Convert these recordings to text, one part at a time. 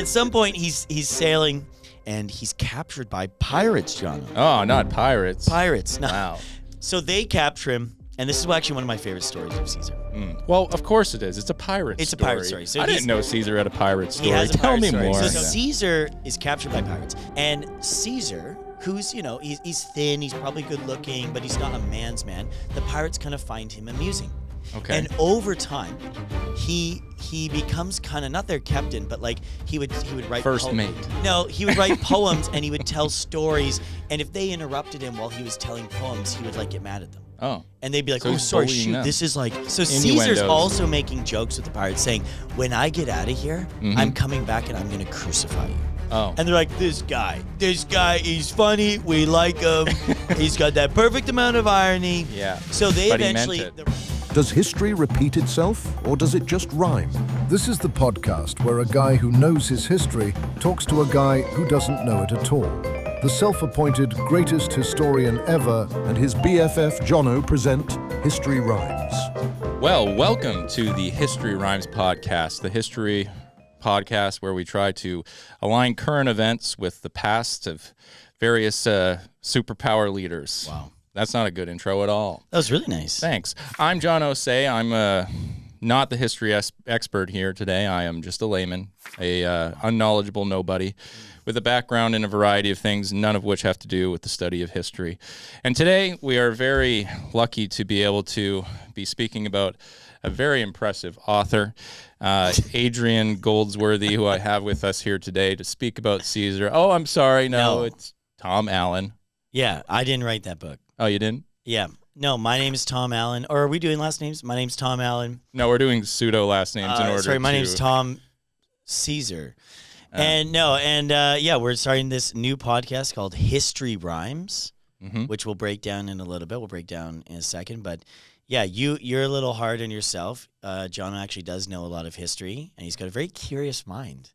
at some point, he's sailing, and he's captured by pirates, John. Oh, not pirates. Pirates. No. Wow. So they capture him, and this is actually one of my favorite stories of Caesar. Well, of course it is. It's a pirate story. It's a pirate story. So I didn't know Caesar had a pirate story. He has a Tell pirate me story. more. So Caesar is captured by pirates, and Caesar, who's, he's thin, he's probably good looking, but he's not a man's man. The pirates kind of find him amusing. Okay. And over time, he becomes kind of not their captain, but like he would write first mate. No, he would write poems and he would tell stories. And if they interrupted him while he was telling poems, he would like get mad at them. Oh. And they'd be like, So "Oh, he's sorry, bullying shoot, them. this is like." So Innuendos. Caesar's also making jokes with the pirates, saying, "When I get out of here, I'm coming back and I'm going to crucify you." Oh. And they're like, this guy, he's funny. We like him. He's got that perfect amount of irony. Yeah. So they But he eventually. meant it. Does history repeat itself, or does it just rhyme? This is the podcast where a guy who knows his history talks to a guy who doesn't know it at all. The self-appointed greatest historian ever And his BFF Jono present History Rhymes. Well, welcome to the History Rhymes podcast, the history podcast where we try to align current events with the past of various superpower leaders. Wow. That's not a good intro at all. That was really nice. Thanks. I'm John Osei. I'm not the history expert here today. I am just a layman, a unknowledgeable nobody with a background in a variety of things, none of which have to do with the study of history. And today we are very lucky to be able to be speaking about a very impressive author, Adrian Goldsworthy, who I have with us here today to speak about Caesar. Oh, I'm sorry. No, it's Tom Allen. Yeah, I didn't write that book. Oh, you didn't? Yeah. No, my name is Tom Allen. Or are we doing last names? My name's Tom Allen. No, we're doing pseudo last names in order Sorry, my to... name's Tom Caesar. We're starting this new podcast called History Rhymes, which we'll break down in a little bit. We'll break down in a second. But yeah, you're a little hard on yourself. John actually does know a lot of history, and he's got a very curious mind.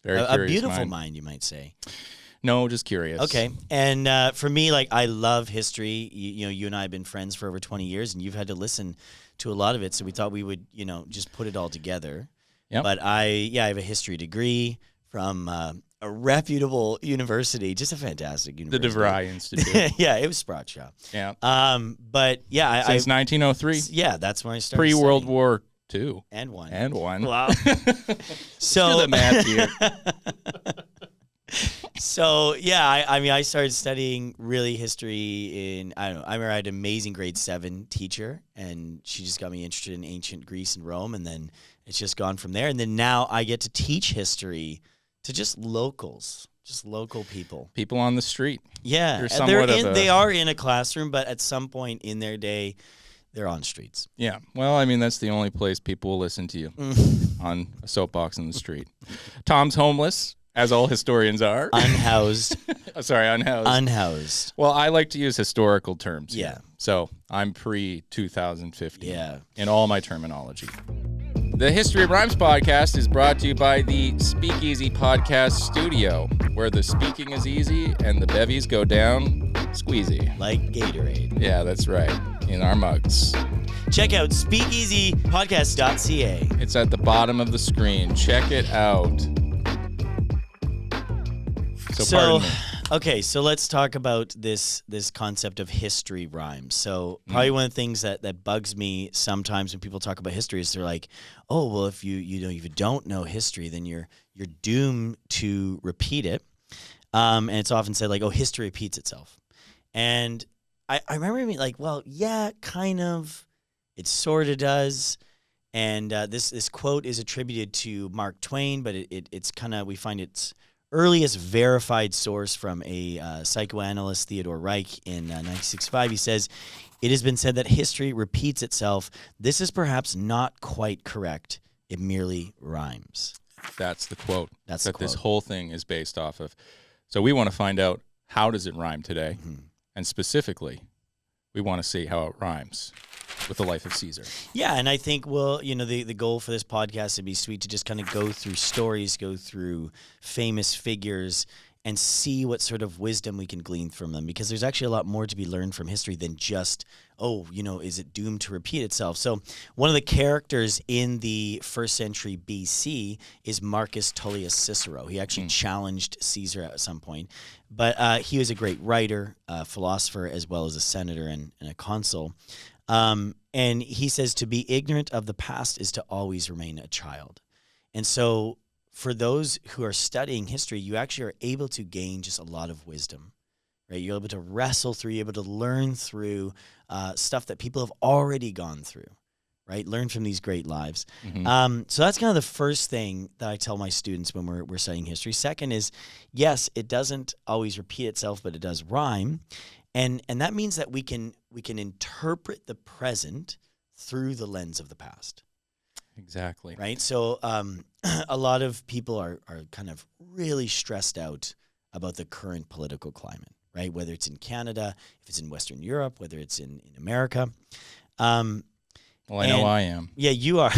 A beautiful mind, you might say. No, just curious. Okay. And for me, like, I love history. You and I have been friends for over 20 years, and you've had to listen to a lot of it. So we thought we would, just put it all together. Yep. But I have a history degree from a reputable university, just a fantastic university. The DeVry Institute. Yeah, it was Sprott Shaw. Yeah. But yeah, Since 1903. Yeah, that's when I started. Pre-World studying. War II. And one. And one. Wow. So Do the math here. So yeah, I started studying really history in, I remember I had an amazing grade 7 teacher, and she just got me interested in ancient Greece and Rome, and then it's just gone from there. And then now I get to teach history to just locals, just local people. People on the street. Yeah, You're somewhat they are in a classroom, but at some point in their day, they're on streets. Yeah. Well, I mean, that's the only place people will listen to you, on a soapbox in the street. Tom's homeless, as all historians are. Unhoused. Sorry, unhoused. Unhoused. Well, I like to use historical terms. Yeah. Here. So I'm pre-2050. Yeah. In all my terminology. The History of Rhymes podcast is brought to you by the Speakeasy Podcast Studio, where the speaking is easy and the bevies go down squeezy. Like Gatorade. Yeah, that's right. In our mugs. Check out speakeasypodcast.ca. It's at the bottom of the screen. Check it out. So okay, so let's talk about this concept of history rhymes. So probably one of the things that bugs me sometimes when people talk about history is they're like, oh, well, if you don't know history, then you're doomed to repeat it. And it's often said like, oh, history repeats itself. And I remember being like, well, yeah, kind of. It sort of does. And this quote is attributed to Mark Twain, but it's kind of, we find its earliest verified source from a psychoanalyst, Theodore Reich, in 1965. He says, "It has been said that history repeats itself. This is perhaps not quite correct. It merely rhymes." that's the quote. That's the that this quote. whole thing is based off of. So we want to find out, how does it rhyme today? And specifically, we want to see how it rhymes with the life of Caesar. Yeah, and I think, well, the goal for this podcast would be sweet to just kind of go through stories, go through famous figures, and see what sort of wisdom we can glean from them, because there's actually a lot more to be learned from history than just, is it doomed to repeat itself? So one of the characters in the 1st century BC is Marcus Tullius Cicero. He actually challenged Caesar at some point, but he was a great writer, philosopher, as well as a senator and a consul. And he says to be ignorant of the past is to always remain a child. And so for those who are studying history, you actually are able to gain just a lot of wisdom, right? You're able to wrestle through, you're able to learn through stuff that people have already gone through, right? Learn from these great lives. So that's kind of the first thing that I tell my students when we're studying history. Second is, yes, it doesn't always repeat itself, but it does rhyme. And that means that we can interpret the present through the lens of the past. Exactly. Right? So a lot of people are kind of really stressed out about the current political climate, right? Whether it's in Canada, if it's in Western Europe, whether it's in America. Well, I know I am. Yeah, you are.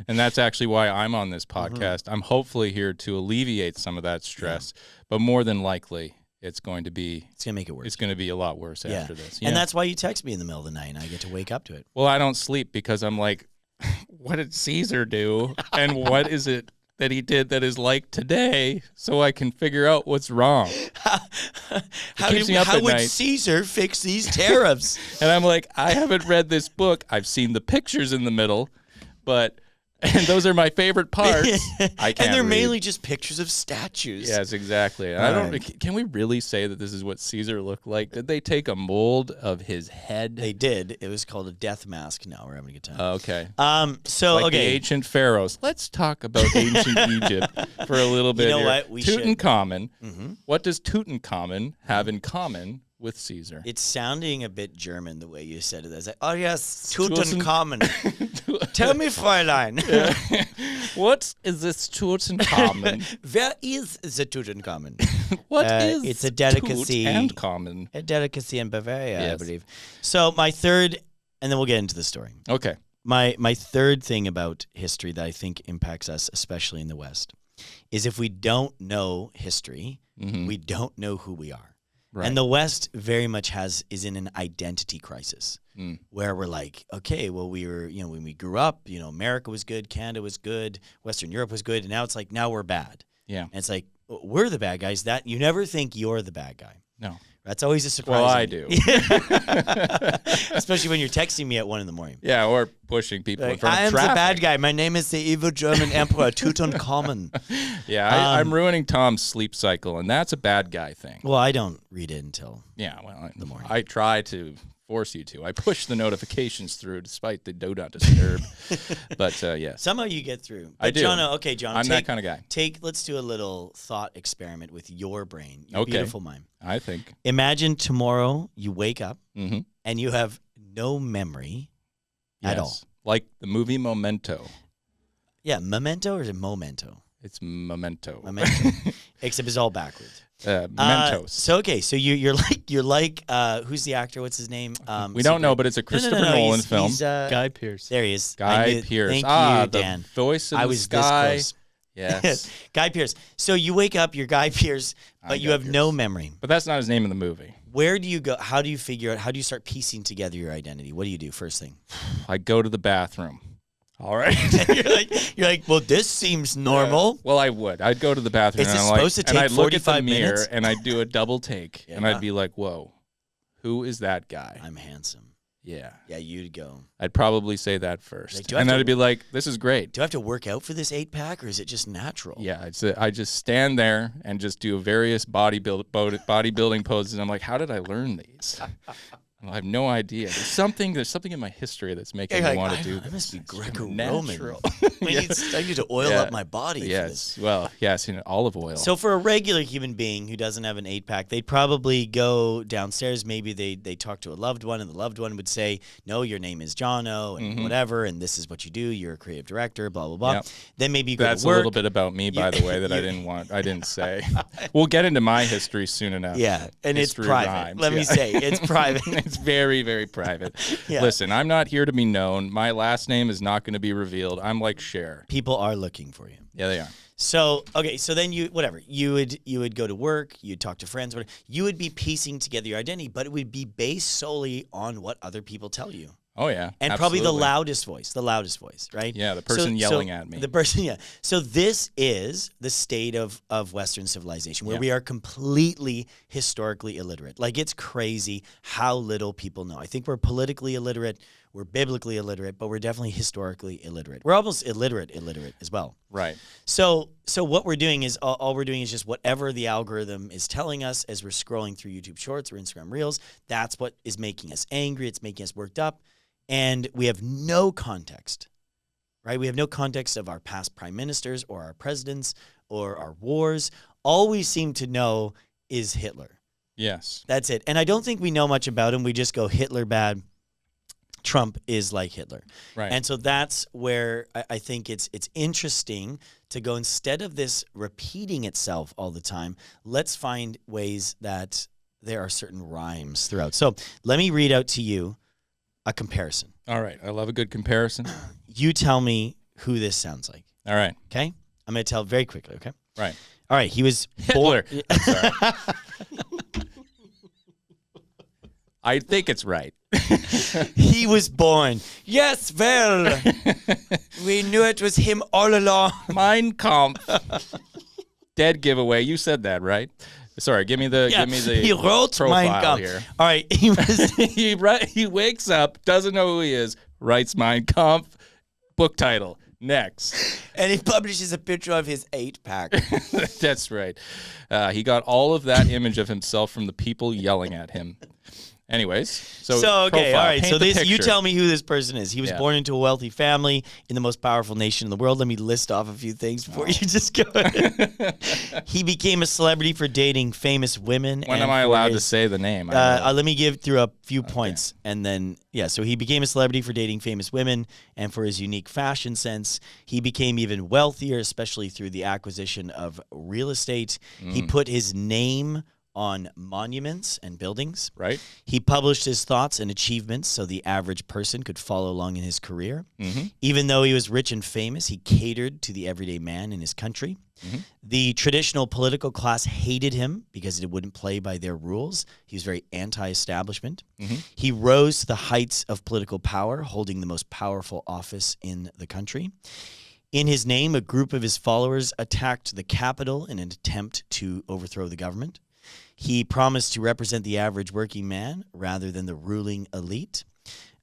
And that's actually why I'm on this podcast. I'm hopefully here to alleviate some of that stress, but more than likely, it's going to make it worse. It's going to be a lot worse after this. And that's why you text me in the middle of the night and I get to wake up to it. Well, I don't sleep because I'm like, what did Caesar do? And what is it that he did that is like today, so I can figure out what's wrong? How would Caesar fix these tariffs? And I'm like, I haven't read this book. I've seen the pictures in the middle, and those are my favorite parts. I can't And they're read. mainly just pictures of statues. Yes, exactly. Can we really say that this is what Caesar looked like? Did they take a mold of his head? They did. It was called a death mask. No, we're having a good time. Okay. So the ancient pharaohs. Let's talk about ancient Egypt for a little bit. You know here. what? We should. Tutankhamun. What does Tutankhamun have in common with Caesar? It's sounding a bit German the way you said it. I was like, oh yes, Tutankhamun. Tell me, Fräulein. What is this Tutankhamun? Where is the Tutankhamun? What is it's a delicacy. Tutankhamun? A delicacy in Bavaria, Yes. I believe. So my third, and then we'll get into the story. Okay. My third thing about history that I think impacts us, especially in the West, is if we don't know history, we don't know who we are. Right. And the West very much is in an identity crisis where we're like, okay, well, we were, when we grew up, America was good, Canada was good, Western Europe was good, and now it's like, now we're bad. Yeah. And it's like, we're the bad guys. That you never think you're the bad guy. No. That's always a surprise. Well, I do. Especially when you're texting me at 1 a.m. Yeah, or pushing people in Like, front I of am traffic. the bad guy. My name is the evil German emperor, Tutankhamun. Yeah, I'm ruining Tom's sleep cycle, and that's a bad guy thing. Well, I don't read it until the morning. I try to force you to. I push the notifications through despite the do not disturb. But yes. somehow you get through. But I do. Jono, I'm that kind of guy. Let's do a little thought experiment with your brain, your Okay. beautiful mind. I think. Imagine tomorrow you wake up Mm-hmm. and you have no memory at all. Like the movie Memento. Yeah, Memento or is it Momento? It's Memento. Memento. Except it's all backwards. Mentos. So you're like who's the actor? What's his name? We don't know, but it's a Christopher Nolan film. He's, Guy Pearce. There he is. Guy Pearce. Thank you, the Dan. voice in I the was sky. this close. Yes. Guy Pearce. So you wake up, you're Guy Pearce, but I'm you Guy have Pearce. no memory. But that's not his name in the movie. Where do you go? How do you figure out? How do you start piecing together your identity? What do you do first thing? I go to the bathroom. All right. you're like, well, this seems normal. Well, I would. I'd go to the bathroom Is and it I'm supposed like, to and take I'd look at the 45 mirror minutes? and I'd do a double take and Yeah. I'd be like, whoa, who is that guy? I'm handsome. Yeah. Yeah, you'd go. I'd probably say that first. Like, do I and have then to- I'd be like, this is great. Do I have to work out for this 8-pack or is it just natural? Yeah, I just stand there and just do various bodybuilding poses. And I'm like, how did I learn these? I have no idea. There's something in my history that's making me want to do this. I must be It's Greco-Roman. natural. I need to oil up my body for this. Yes. Well, yes, olive oil. So for a regular human being who doesn't have an 8-pack, they'd probably go downstairs. Maybe they talk to a loved one, and the loved one would say, "No, your name is Jono, and whatever, and this is what you do. You're a creative director, blah blah blah." Yep. Then maybe you go That's to work. a little bit about me, by the way, that I didn't say. We'll get into my history soon enough. Yeah, and it's History private. rhymes, Let me yeah. say, it's private. It's very, very private. Yeah. Listen, I'm not here to be known. My last name is not going to be revealed. I'm like Cher. People are looking for you. Yeah, they are. So okay, so then you would go to work, you'd talk to friends, whatever. You would be piecing together your identity, but it would be based solely on what other people tell you. Oh yeah, and absolutely. probably the loudest voice, right? Yeah, the person yelling at me. The person, yeah. So this is the state of Western civilization, where we are completely historically illiterate. Like, it's crazy how little people know. I think we're politically illiterate, we're biblically illiterate, but we're definitely historically illiterate. We're almost illiterate as well. Right. So what we're doing is all we're doing is just whatever the algorithm is telling us as we're scrolling through YouTube Shorts or Instagram Reels. That's what is making us angry. It's making us worked up. And we have no context, right? We have no context of our past prime ministers or our presidents or our wars. All we seem to know is Hitler. Yes. That's it. And I don't think we know much about him. We just go, Hitler bad, Trump is like Hitler. Right. And so that's where I think it's interesting to go, instead of this repeating itself all the time, let's find ways that there are certain rhymes throughout. So let me read out to you a comparison. All right. I love a good comparison. You tell me who this sounds like. All right. Okay? I'm going to tell very quickly, okay? Right. All right. He was Hitler. I'm sorry. I think it's right. He was born. Yes, well, we knew it was him all along. Mein Kampf. Dead giveaway. You said that, right? Sorry, give me the he wrote profile Mein Kampf. here. All right, he was he wakes up, doesn't know who he is, writes Mein Kampf, book title. Next. And he publishes a picture of his 8-pack. That's right. He got all of that image of himself from the people yelling at him. Anyways, so okay, profile. all right. Paint So the this, you picture. tell me who this person is. He was born into a wealthy family in the most powerful nation in the world. Let me list off a few things before you just go. He became a celebrity for dating famous women. When am I allowed to say the name? Let me give through a few points, and then so he became a celebrity for dating famous women and for his unique fashion sense. He became even wealthier, especially through the acquisition of real estate. He put his name on monuments and buildings. Right. He published his thoughts and achievements so the average person could follow along in his career. Even though he was rich and famous, he catered to the everyday man in his country. The traditional political class hated him because it wouldn't play by their rules. He was very anti-establishment. He rose to the heights of political power, holding the most powerful office in the country. In his name, a group of his followers attacked the Capitol in an attempt to overthrow the government. He promised to represent the average working man rather than the ruling elite.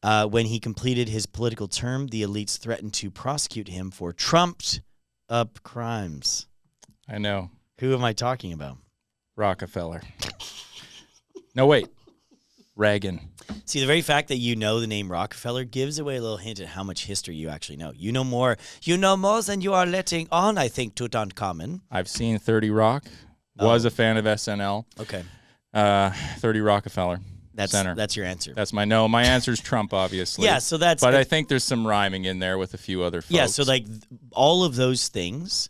When he completed his political term, the elites threatened to prosecute him for trumped-up crimes. I know. Who am I talking about? Rockefeller. No, wait. Reagan. See, the very fact that you know the name Rockefeller gives away a little hint at how much history you actually know. You know more than you are letting on, I think, Tutankhamun. I've seen 30 Rock. Was a fan of SNL. Okay. 30 Rockefeller. Center. That's your answer. That's my no. My answer's Trump, obviously. Yeah, so that's... But I think there's some rhyming in there with a few other folks. Yeah, so like all of those things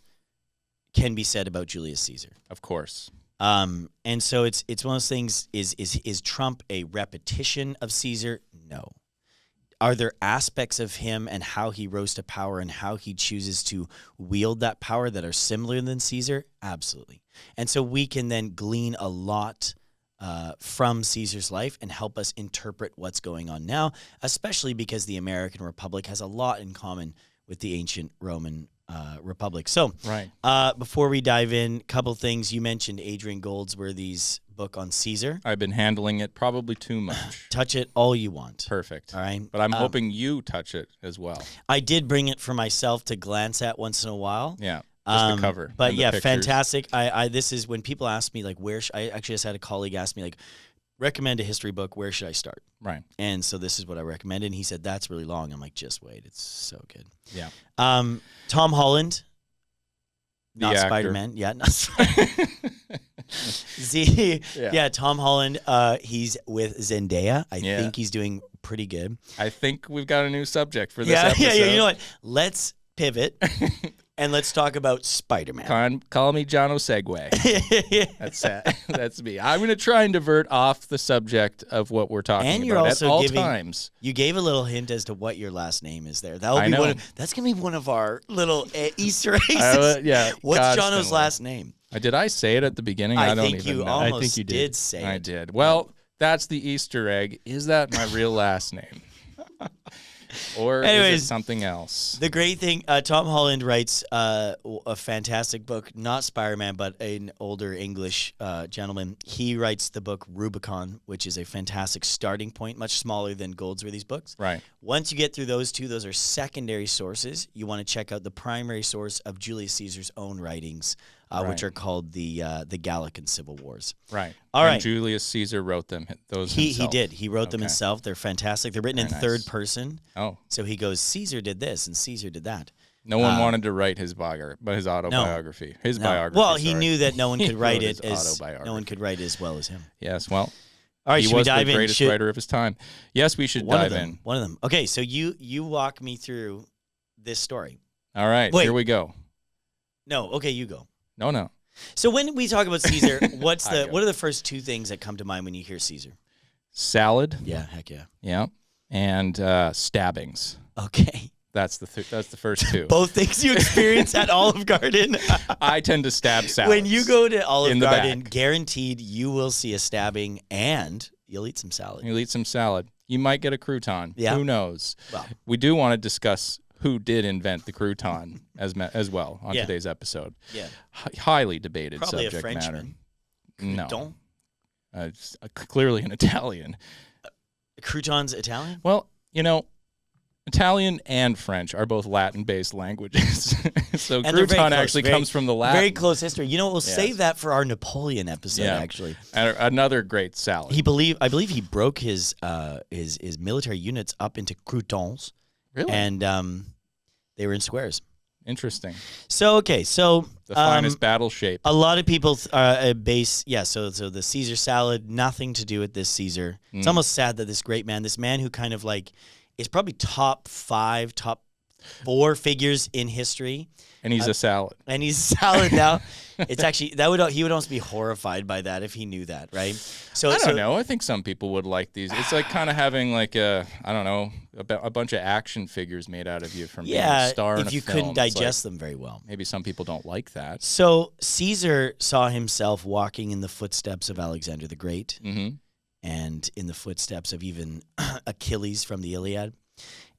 can be said about Julius Caesar. Of course. And so it's one of those things, is Trump a repetition of Caesar? No. Are there aspects of him and how he rose to power and how he chooses to wield that power that are similar than Caesar? Absolutely. And so we can then glean a lot from Caesar's life and help us interpret what's going on now, especially because the American Republic has a lot in common with the ancient Roman Republic. So right. Before we dive in, a couple things. You mentioned Adrian Goldsworthy's book on Caesar. I've been handling it probably too much. Touch it all you want. Perfect. All right. But I'm hoping you touch it as well. I did bring it for myself to glance at once in a while. Yeah. Just the cover. But and the yeah, pictures. fantastic. This is when people ask me, like, I actually just had a colleague ask me, like, recommend a history book, where should I start? Right. And so this is what I recommended. And he said, that's really long. I'm like, just wait. It's so good. Yeah. Tom Holland. The Not actor. Spider-Man. Yeah, not Spider-Man. Tom Holland. He's with Zendaya. I think he's doing pretty good. I think we've got a new subject for this episode. episode. Yeah, you know what? Let's pivot. And let's talk about Spider-Man. Call me John O'Segway. That's me. I'm going to try and divert off the subject of what we're talking And you're about also at all giving, times. You gave a little hint as to what your last name is there. That'll I be know. That's going to be one of our little Easter eggs. Yeah. What's constantly. Jono's last name? Did I say it at the beginning? I don't think even you know. almost I think you did say it. I did. Well, that's the Easter egg. Is that my real last name? Or Anyways, is it something else? The great thing, Tom Holland writes a fantastic book, not Spider-Man, but an older English gentleman. He writes the book Rubicon, which is a fantastic starting point, much smaller than Goldsworthy's books. Right. Once you get through those two, those are secondary sources. You want to check out the primary source of Julius Caesar's own writings, which are called the Gallican Civil Wars. Right. All and right. Julius Caesar wrote them. Those He himself. did. He wrote them Okay. himself. They're fantastic. They're written Very in nice. third person. Oh. So he goes, Caesar did this and Caesar did that. No one wanted to write his autobiography. His No. biography. Well, he sorry. knew that no one He could write wrote his it as autobiography. no one could write it as well as him. Yes. Well, All right, he should we was dive the in? greatest writer of his time. Yes, we should One dive of them. in. One of them. Okay, so you walk me through this story. All right. Wait. Here we go. No, okay, you go. No. So when we talk about Caesar, what I go. are the first two things that come to mind when you hear Caesar? Salad. Yeah, heck yeah. Yeah. And stabbings. Okay. That's the first two. Both things you experience at Olive Garden. I tend to stab salads. When you go to Olive in the Garden, back. guaranteed you will see a stabbing and you'll eat some salad. You'll eat some salad. You might get a crouton. Yeah. Who knows? Well. We do want to discuss who did invent the crouton as well on Yeah. today's episode. Yeah. Highly debated Probably a subject matter. Frenchman. No. Crouton? It's clearly an Italian. Crouton's Italian? Well, Italian and French are both Latin-based languages. So And they're very crouton close, actually very- comes from the Latin. Very close history. You know what? We'll Yes. save that for our Napoleon episode, Yeah. actually. Another great salad. I believe he broke his military units up into croutons, Really? and they were in squares. Interesting. So The finest battle shape. a lot of people base so the Caesar salad, nothing to do with this Caesar. It's almost sad that this great man, this man who kind of like is probably top 4 figures in history, And he's a salad. and he's salad now. It's actually he would almost be horrified by that if he knew that, right? So I don't know. I think some people would like these. It's like kind of having like a bunch of action figures made out of you from being a star in if a you film. couldn't It's digest them very well. like, maybe some people don't like that. So Caesar saw himself walking in the footsteps of Alexander the Great, Mm-hmm. and in the footsteps of even Achilles from the Iliad.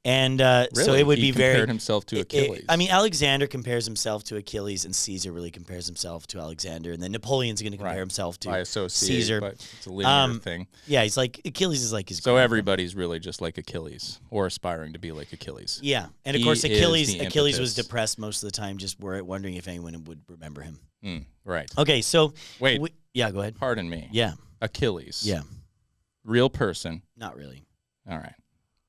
And so Really? it would He be very compared himself to Achilles. Alexander compares himself to Achilles, and Caesar really compares himself to Alexander, and then Napoleon's going to compare Right. himself to I associate, Caesar. but it's a linear thing. Yeah, he's like Achilles is like his. So grandpa. everybody's really just like Achilles, or aspiring to be like Achilles. Yeah, and of He course is Achilles the was impetus. depressed most of the time, just wondering if anyone would remember him. Right. Okay, so Wait. yeah, go ahead. Pardon me. Yeah, Achilles. yeah, Real person. not really. All right.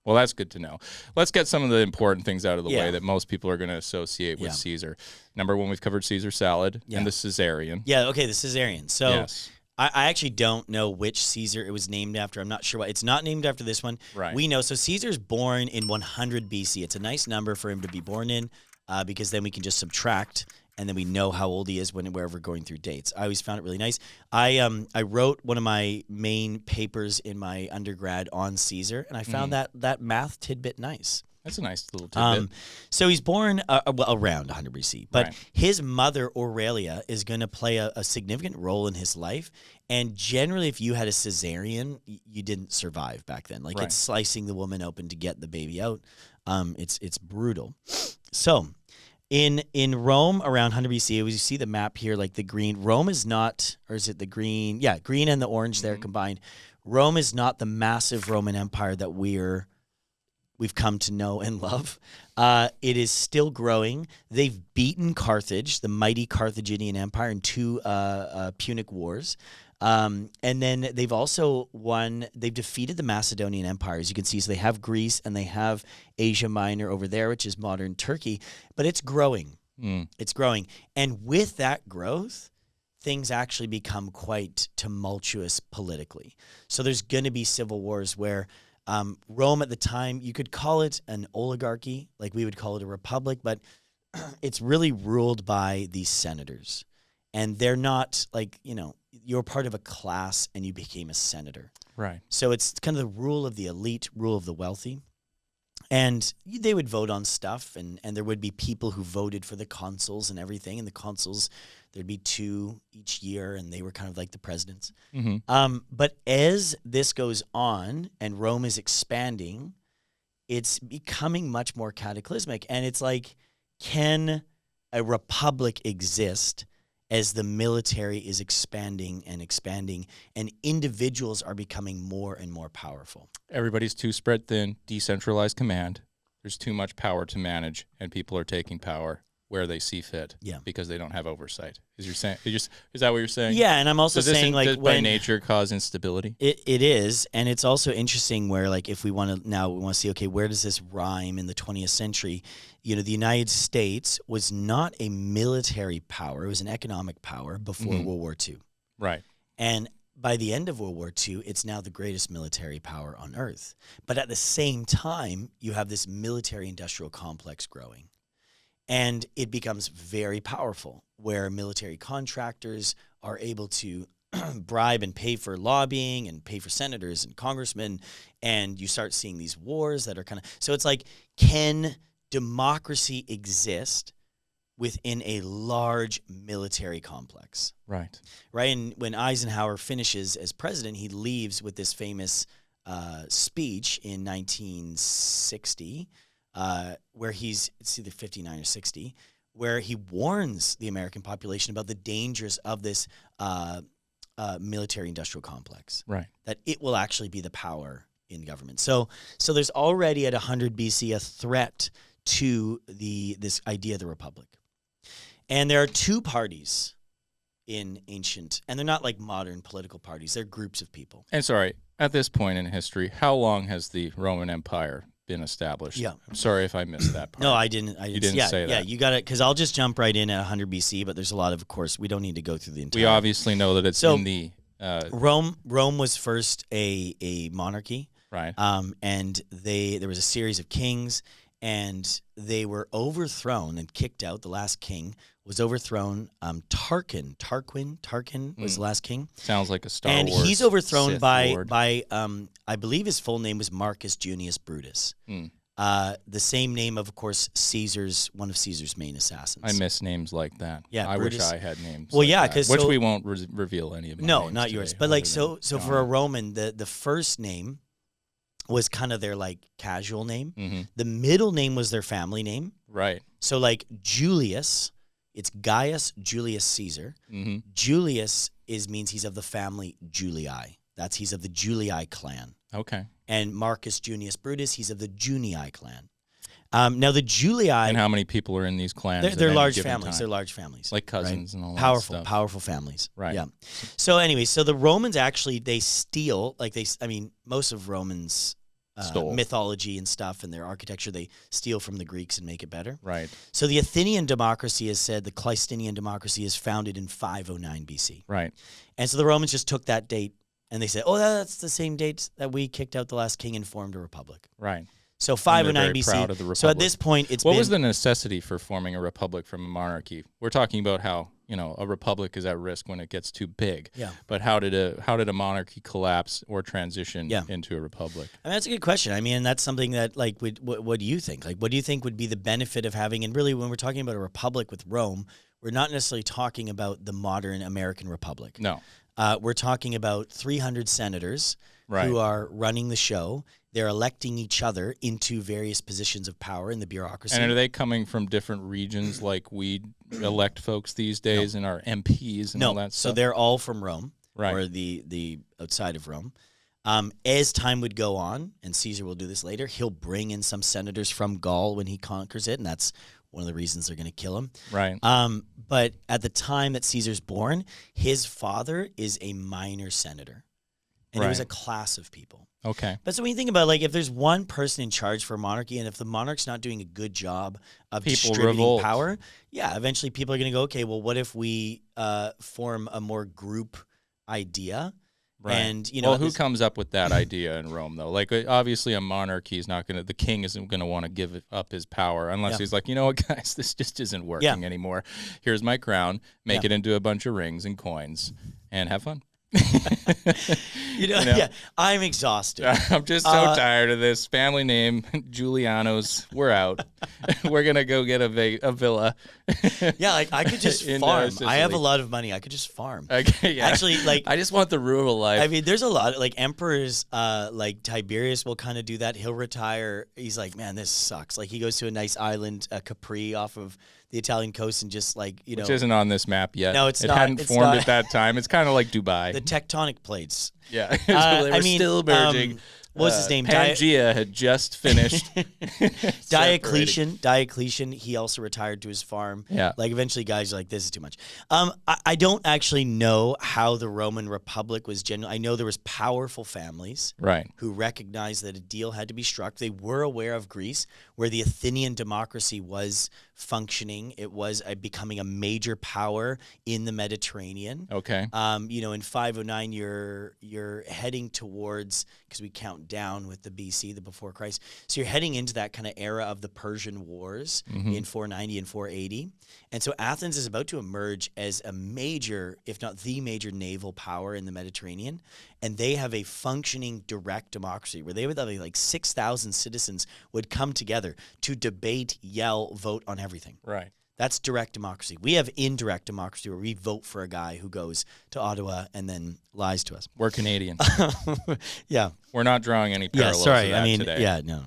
Well, that's good to know. Let's get some of the important things out of the Yeah. way that most people are going to associate with Yeah. Caesar. Number one, we've covered Caesar salad Yeah. and the Caesarian. Yeah, okay, the Caesarian. So Yes. I actually don't know which Caesar it was named after. I'm not sure why. It's not named after this one. Right. We know. So Caesar's born in 100 BC. It's a nice number for him to be born in because then we can just subtract and then we know how old he is wherever we're going through dates. I always found it really nice. I wrote one of my main papers in my undergrad on Caesar, and I found that math tidbit nice. That's a nice little tidbit. So he's born around 100 BC, but Right. his mother Aurelia is going to play a significant role in his life. And generally, if you had a cesarean, you didn't survive back then. Like Right. it's slicing the woman open to get the baby out. It's brutal. So in Rome around 100 BC, as you see the map here, like the green, Rome is not, or is it the green? Yeah, green and the orange there combined. Rome is not the massive Roman Empire that we've come to know and love. It is still growing. They've beaten Carthage, the mighty Carthaginian Empire, in 2 Punic Wars. And then they've also they've defeated the Macedonian Empire, as you can see. So they have Greece and they have Asia Minor over there, which is modern Turkey. But it's growing. It's growing. And with that growth, things actually become quite tumultuous politically. So there's going to be civil wars where Rome at the time, you could call it an oligarchy, like we would call it a republic, but it's really ruled by these senators. And they're not like, you're part of a class and you became a senator. Right. So it's kind of the rule of the elite, rule of the wealthy. And they would vote on stuff, and there would be people who voted for the consuls and everything. And the consuls, there'd be 2 each year, and they were kind of like the presidents. Mm-hmm. But as this goes on and Rome is expanding, it's becoming much more cataclysmic. And it's like, can a republic exist as the military is expanding and individuals are becoming more and more powerful? Everybody's too spread thin, decentralized command. There's too much power to manage, and people are taking power where they see fit. Yeah. Because they don't have oversight. Is that what you're saying? Yeah, and I'm also Does this saying like by when nature cause instability? it is, and it's also interesting where like if we want to see, okay, where does this rhyme in the 20th century? The United States was not a military power; it was an economic power before World War II. Right. And by the end of World War II, it's now the greatest military power on earth. But at the same time, you have this military-industrial complex growing. And it becomes very powerful, where military contractors are able to bribe and pay for lobbying and pay for senators and congressmen. And you start seeing these wars that are kind of... So it's like, can democracy exist within a large military complex? Right. Right. And when Eisenhower finishes as president, he leaves with this famous speech in 1960, where it's either 59 or 60, where he warns the American population about the dangers of this military-industrial complex. Right. That it will actually be the power in government. So there's already at 100 BC a threat to this idea of the republic. And there are 2 parties in ancient, and they're not like modern political parties. They're groups of people. And sorry, at this point in history, how long has the Roman Empire been established? Yeah. I'm sorry if I missed that part. No, I didn't. You didn't say that. Yeah, you got it. Because I'll just jump right in at 100 BC, but there's a lot of course, we don't need to go through the entire. We obviously know that it's in the... Rome was first a monarchy. Right. And there was a series of kings, and they were overthrown and kicked out. The last king was overthrown. Tarquin was the last king. Sounds like a Star and Wars. And he's overthrown Sith by Lord. I believe his full name was Marcus Junius Brutus. The same name of course, one of Caesar's main assassins. I miss names like that. Yeah, I Brutus. wish I had names. Well, like yeah, that, because which we won't reveal any of. No, names not today, yours. But like so John. for a Roman, the first name was kind of their like casual name. Mm-hmm. The middle name was their family name. Right. So like Julius, it's Gaius Julius Caesar. Mm-hmm. Julius means he's of the family Julii. He's of the Julii clan. Okay. And Marcus Junius Brutus, he's of the Junii clan. Now the Julii, and how many people are in these clans? They're large families. Time? They're large families, like cousins right? and all powerful, that stuff. Powerful families, right? Yeah. So anyway, so the Romans actually they steal most of Romans mythology and stuff and their architecture they steal from the Greeks and make it better. Right. So the Athenian democracy is said the Cleistinian democracy is founded in 509 BC. Right. And so the Romans just took that date and they said, oh, that's the same date that we kicked out the last king and formed a republic. Right. So 509 BC. Proud of the republic. So at this point, what was the necessity for forming a republic from a monarchy? We're talking about how a republic is at risk when it gets too big. Yeah. But how did a monarchy collapse or transition into a republic? I mean, that's a good question. I mean, that's something that like, what do you think? Like, what do you think would be the benefit of having? And really, when we're talking about a republic with Rome, we're not necessarily talking about the modern American republic. No. We're talking about 300 senators who are running the show. They're electing each other into various positions of power in the bureaucracy. And are they coming from different regions like we elect folks these days and our MPs and all that stuff? So they're all from Rome or the outside of Rome. As time would go on, and Caesar will do this later, he'll bring in some senators from Gaul when he conquers it, and that's one of the reasons they're going to kill him. Right. But at the time that Caesar's born, his father is a minor senator. And it was a class of people. Okay. But so when you think about, like, if there's one person in charge for a monarchy, and if the monarch's not doing a good job of distributing power, eventually people are going to go, okay, well, what if we form a more group idea Right. And well, who comes up with that idea in Rome, though? Like, obviously, a monarchy is not going to. The king isn't going to want to give up his power unless he's like, you know what, guys, this just isn't working anymore. Here's my crown. Make it into a bunch of rings and coins, and have fun. Yeah, I'm exhausted. I'm just so tired of this family name, Giulianos. We're out. We're gonna go get a villa. Yeah, like I could just farm. I have a lot of money. I could just farm. Okay, yeah. Actually, like I just want the rural life. I mean, there's a lot like emperors. Like Tiberius will kind of do that. He'll retire. He's like, man, this sucks. Like he goes to a nice island, Capri, off of the Italian coast, and just like which isn't on this map yet. No, it's it not. hadn't It's formed not. at that time. It's kind of like Dubai. The tectonic plates. Yeah, so they were still merging. What was his name? Pangea had just finished. Diocletian, he also retired to his farm. Yeah. Like eventually guys are like, this is too much. I don't actually know how the Roman Republic was I know there was powerful families Right. who recognized that a deal had to be struck. They were aware of Greece, where the Athenian democracy was functioning. It was becoming a major power in the Mediterranean. Okay. In 509, you're heading towards, because we count down with the BC, the before Christ. So you're heading into that kind of era of the Persian Wars in 490 and 480. And so Athens is about to emerge as a major, if not the major naval power in the Mediterranean. And they have a functioning direct democracy where they would have like 6,000 citizens would come together to debate, yell, vote on everything. Right. That's direct democracy. We have indirect democracy where we vote for a guy who goes to Ottawa and then lies to us. We're Canadian. Yeah. We're not drawing any parallels to that today. Yeah, no.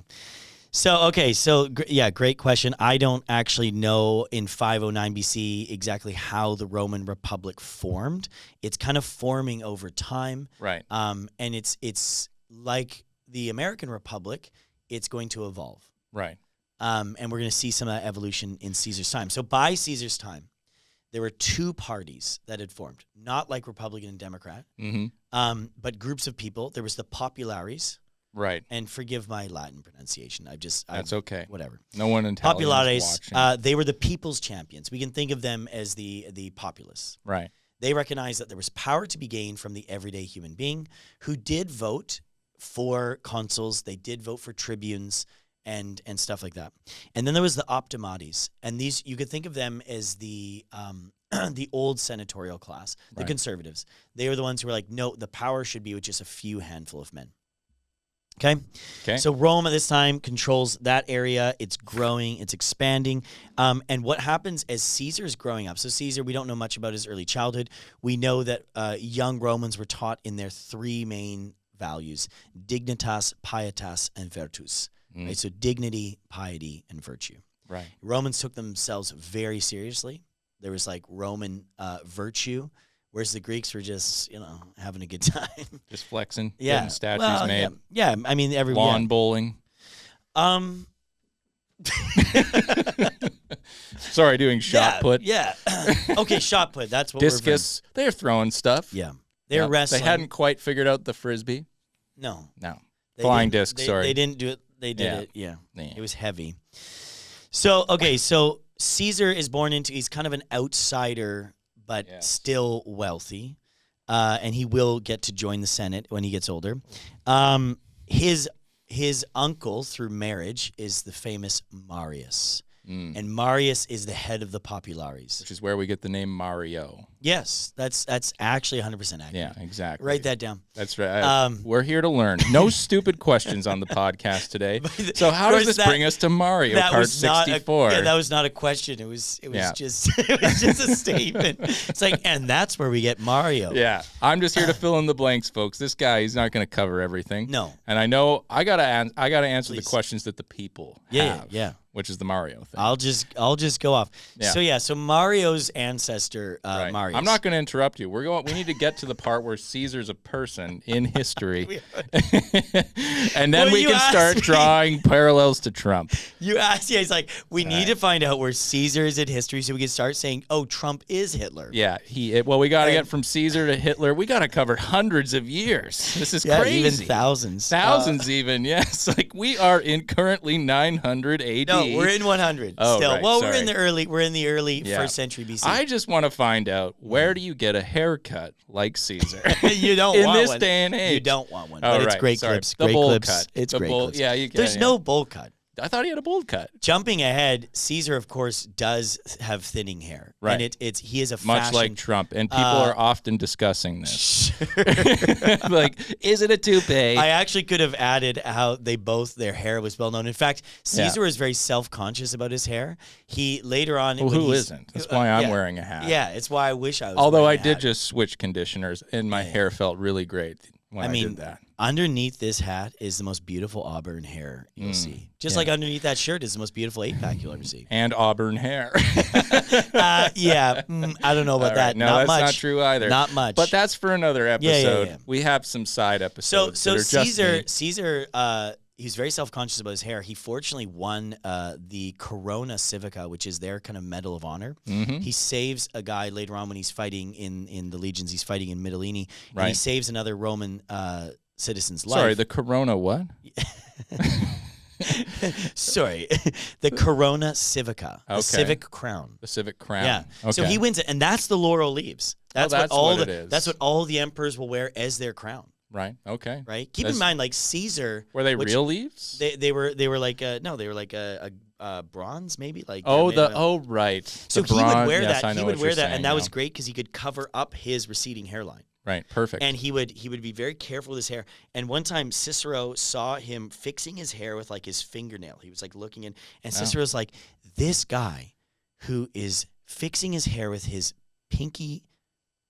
So, okay, great question. I don't actually know in 509 BC exactly how the Roman Republic formed. It's kind of forming over time. Right. And it's like the American Republic, it's going to evolve. Right. And we're going to see some of that evolution in Caesar's time. So by Caesar's time, there were two parties that had formed, not like Republican and Democrat, but groups of people. There was the populares. Right. And forgive my Latin pronunciation. That's okay. Whatever. No one intelligent Populares, watching. they were the people's champions. We can think of them as the populace. Right. They recognized that there was power to be gained from the everyday human being who did vote for consuls. They did vote for tribunes and stuff like that. And then there was the Optimates. And these, you could think of them as the old senatorial class, the conservatives. They were the ones who were like, no, the power should be with just a few handful of men. Okay. So Rome at this time controls that area. It's growing. It's expanding. And what happens as Caesar's growing up? So Caesar, we don't know much about his early childhood. We know that young Romans were taught in their three main values: dignitas, pietas, and virtus. Right? So dignity, piety, and virtue. Right. Romans took themselves very seriously. There was like Roman virtue. Whereas the Greeks were just, having a good time. Just flexing, Yeah. getting statues made. Yeah. I mean, lawn bowling. Sorry, doing shot put. Yeah. Okay, shot put. That's what Discus. They're throwing stuff. Yeah. They're wrestling. They hadn't quite figured out the frisbee. No. Flying disc, sorry. They didn't do it. They did it. Yeah. Yeah. It was heavy. So Caesar is born into, he's kind of an outsider, but still wealthy. And he will get to join the Senate when he gets older. His uncle through marriage is the famous Marius. And Marius is the head of the populares. Which is where we get the name Mario. Yes, that's actually 100% accurate. Yeah, exactly. Write that down. That's right. We're here to learn. No stupid questions on the podcast today. So how does this bring us to Mario Kart 64? That was not a question. It was just a statement. It's like, and that's where we get Mario. Yeah, I'm just here to fill in the blanks, folks. This guy, he's not going to cover everything. No. And I know I gotta answer the questions that the people have. Yeah. Which is the Mario thing. I'll just go off. Yeah. So Mario's ancestor, Marius. I'm not going to interrupt you. We need to get to the part where Caesar's a person in history, and then we can start drawing parallels to Trump. You asked, he's like, we need to find out where Caesar is in history, so we can start saying, oh, Trump is Hitler. Yeah, we got to get from Caesar to Hitler. We got to cover hundreds of years. This is crazy. Even thousands. Thousands even. Yes, like we are in currently 900 AD. No, we're in 100 Oh, still. right, Well, sorry. we're in the early Yeah. 1st century BC. I just want to find out, where do you get a haircut like Caesar? You don't in want this one. day and age. You don't want one, Oh, but it's right, great sorry. clips. The Great bowl clips. cut. It's The great bowl- clips. yeah, you can- There's yeah. no bowl cut. I thought he had a bowl cut. Jumping ahead, Caesar, of course, does have thinning hair, Right. And he is a Much fashion. like Trump. And people are often discussing this. Sure. Like, is it a toupee? I actually could have added how their hair was well known. In fact, Caesar was very self-conscious about his hair. He later on, well, when who isn't? That's why I'm yeah. wearing a hat. Yeah, it's why I wish I was. Although I wearing a did hat. just switch conditioners, and my hair felt really great when I, mean, did that. underneath this hat is the most beautiful auburn hair you'll see. Just like underneath that shirt is the most beautiful 8-pack you'll ever see. And auburn hair. Yeah, I don't know about All that. right. No, not that's much. not true either. Not much. But that's for another episode. yeah. We have some side So episodes. that are just me. Caesar, he was very self-conscious about his hair. He fortunately won the Corona Civica, which is their kind of Medal of Honor. Mm-hmm. He saves a guy later on when he's fighting in the legions. He's fighting in Mytilene, and he Right. saves another Roman citizen's life. Sorry, the Corona what? Sorry, the Corona Civica, the Okay. civic crown. The Civic Crown. Yeah. Okay. So he wins it, and that's the laurel leaves. That's, that's all what the, it is. That's what all the emperors will wear as their crown. Right. Okay. Right. Keep That's- in mind, like Caesar. Were they which- real leaves? They were like no, they were like a bronze maybe like. Oh, made of a- right. So The he would bronze- wear yes, I that. know He what would wear you're that, saying and that was now. great because he could cover up his receding hairline. Right. Perfect. And he would be very careful with his hair. And one time Cicero saw him fixing his hair with like his fingernail. He was like looking in, and Cicero's like, this guy who is fixing his hair with his pinky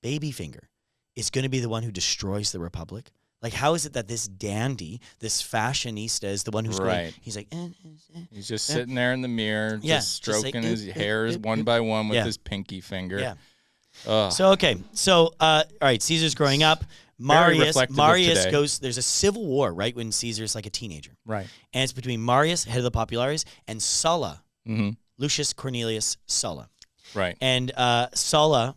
baby finger is going to be the one who destroys the Republic. Like, how is it that this dandy, this fashionista, is the one who's going? Right. He's like, He's just sitting there in the mirror, Yeah, just just stroking like, his hairs one by one with Yeah. his pinky finger. yeah. Ugh. So all right. Caesar's growing up. Marius reflective of today. goes. There's a civil war right when Caesar's like a teenager, Right. and it's between Marius, head of the Populares, and Sulla, Mm-hmm. Lucius Cornelius Sulla. Right. And Sulla,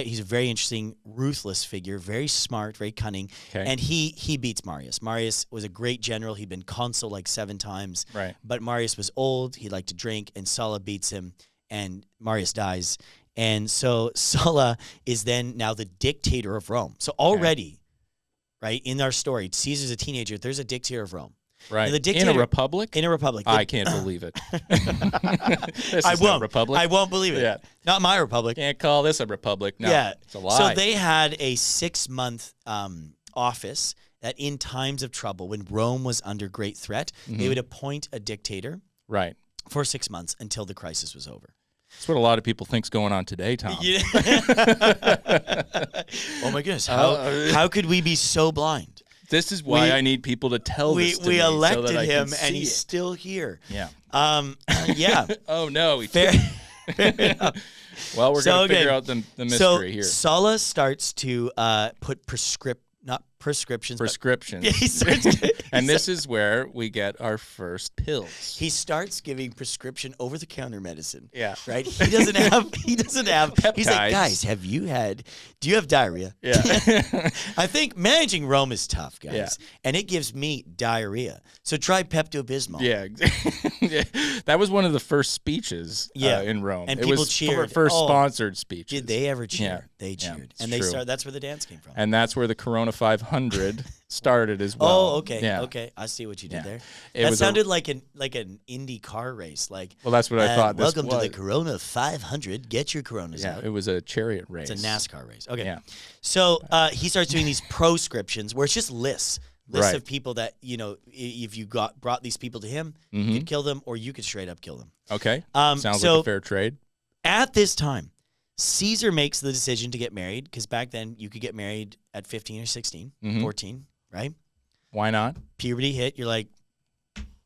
he's a very interesting, ruthless figure, very smart, very cunning, Okay. and he beats Marius. Marius was a great general. He'd been consul like 7 times, Right. but Marius was old. He liked to drink, and Sulla beats him, and Marius dies. And so Sulla is then now the dictator of Rome. So already, right, in our story, Caesar's a teenager. There's a dictator of Rome. Right. And the in dictator- a republic? In a republic. I can't believe it. This I is no won't. republic. I won't believe it. Yeah. Not my republic. Can't call this a republic. No, Yeah. it's a lie. So they had a 6-month office that in times of trouble, when Rome was under great threat, Mm-hmm. they would appoint a dictator right. for 6 months until the crisis was over. That's what a lot of people think's going on today, Tom. Yeah. Oh my goodness. How could we be so blind? This is why I need people to tell this to We me so elected that I him can and see he's it. still here. Yeah. Yeah. Oh, no. Fair enough. Well, we're So, going to okay. figure out the mystery So here. Sulla starts to put not prescriptions, Prescriptions. but he starts And this is where we get our first pills. he starts giving prescription over-the-counter medicine. Yeah. Right? He doesn't have he's like, Peptides. guys, do you have diarrhea? Yeah. I think managing Rome is tough, guys. Yeah. And it gives me diarrhea. So try Pepto-Bismol. Yeah. Yeah. That was one of the first speeches Yeah. in Rome. And it people was cheered. first Oh. sponsored speeches. Did they ever cheer? Yeah. They Yeah, cheered. it's And true. that's where the dance came from. And that's where the Corona 500 started as well. Oh, okay. Yeah. Okay. I see what you did Yeah. there. It That was sounded like an Indy car race. Like, Well, that's what I thought this welcome to was. the Corona 500. Get your Coronas Yeah, out. it was a chariot race. It's a NASCAR race. Okay. Yeah. So he starts doing these proscriptions where it's just lists Right. of people that, if you brought these people to him, you could kill them or you could straight up kill them. Okay. Sounds so like a fair trade. at this time, Caesar makes the decision to get married because back then you could get married at 15 or 16, 14, right? Why not? Puberty hit. You're like,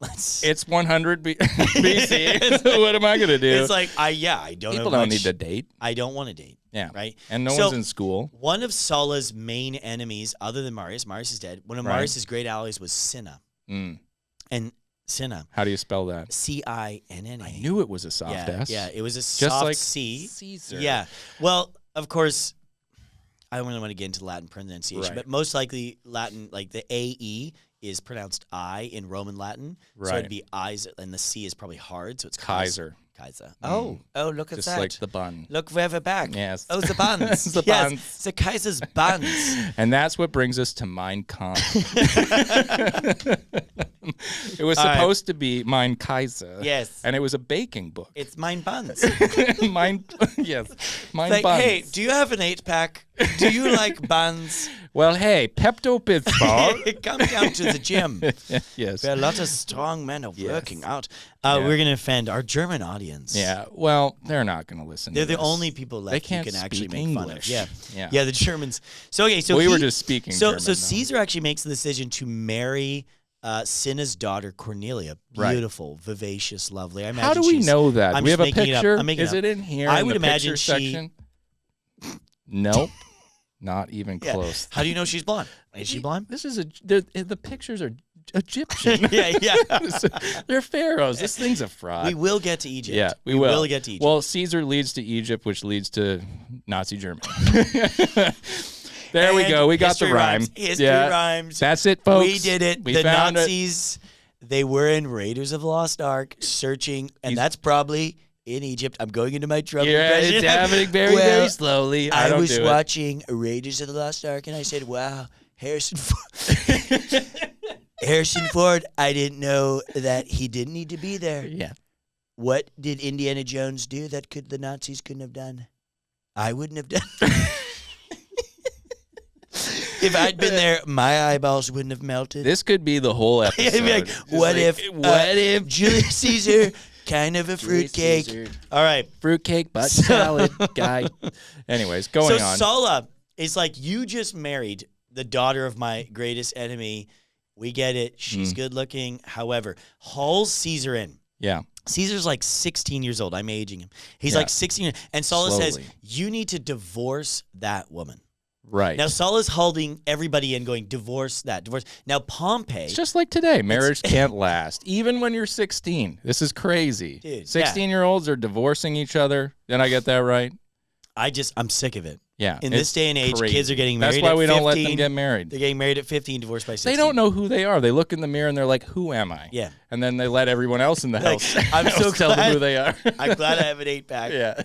let's. It's 100 BC. What am I going to do? It's like, I don't People have don't much- need to date. I don't want to date. Yeah. Right? And no So- one's in school. One of Sulla's main enemies, other than Marius is dead. One of Right. Marius's great allies was Cinna. Mm. And Cinna, How do you spell that? Cinna. I knew it was a soft yeah, S. Yeah, it was a Just soft like C. Caesar. Yeah. Well, of course, I don't really want to get into Latin pronunciation, Right. but most likely Latin, like the AE is pronounced I in Roman Latin. So Right. it'd be Eyes, and the C is probably hard. So it's Kaiser. Kaiser. Oh, look at Just that. like the bun. Look further back. Yes. Oh, the buns. The yes, buns. the Kaiser's buns. And that's what brings us to Mein Kampf. It was All right. supposed to be Mein Kaiser. Yes. And it was a baking book. It's mine buns. Mein, yes. Mein Like, buns. hey, do you have an 8-pack? Do you like buns? Well, hey, Pepto-Bismol. Come down to the gym. Yes. There are a lot of strong men are working out. We're going to offend our German audience. Yeah. Well, they're not going to listen They're to the this. only people left They can't you can actually speak make English. fun of. Yeah. Yeah, the Germans. So, okay, so We were he- just speaking So, German, so though. Caesar actually makes the decision to marry Cinna's daughter, Cornelia. Right. Beautiful, vivacious, lovely. I imagine How do we she's- know that? I'm Do we just have a making it up. picture? I'm making Is it up. it in here? I in would the imagine picture she- section? Nope. Not even Yeah. close. How do you know she's blonde? Is she blonde? This is the pictures are Egyptian. yeah. They're pharaohs. This thing's a fraud. We will get to Egypt. Yeah, we will will get to Egypt. Well, Caesar leads to Egypt, which leads to Nazi Germany. There we And go. We got the history rhyme. rhymes. History Yeah. rhymes. That's it, folks. We did it. We The found it. Nazis, they were in Raiders of the Lost Ark searching, and that's probably in Egypt. I'm going into my Trump Yeah, impression. it's happening very, Well, very slowly. I don't was do it. watching Raiders of the Lost Ark, and I said, wow, Harrison Ford. Harrison Ford, I didn't know that he didn't need to be there. Yeah. What did Indiana Jones do that the Nazis couldn't have done? I wouldn't have done. If I'd been there, my eyeballs wouldn't have melted. This could be the whole episode. It'd be like, Just what like, if Julius Caesar, kind of a Julius fruitcake? Caesar. All right. Fruitcake, butt salad guy. Anyways, going So on. Sulla is like, you just married the daughter of my greatest enemy. We get it. She's good looking. However, hauls Caesar in. Yeah. Caesar's like 16 years old. I'm aging him. He's Yeah. like 16. And Sulla says, Slowly. you need to divorce that woman. Right. Now, Sulla's holding everybody in going, divorce that, divorce. Now, Pompey. It's just like today. Marriage can't last. Even when you're 16. This is crazy. Dude, 16-year-olds are divorcing each other. Did I get that right? I'm sick of it. Yeah. In it's this day and age, crazy. kids are getting married That's why at we 15. don't let them get married. They're getting married at 15, divorced by 16. They don't know who they are. They look in the mirror and they're like, who am I? Yeah. And then they let everyone else in the Like, house, I'm so tell them glad- who they are. I'm glad I have an 8-pack. Yeah.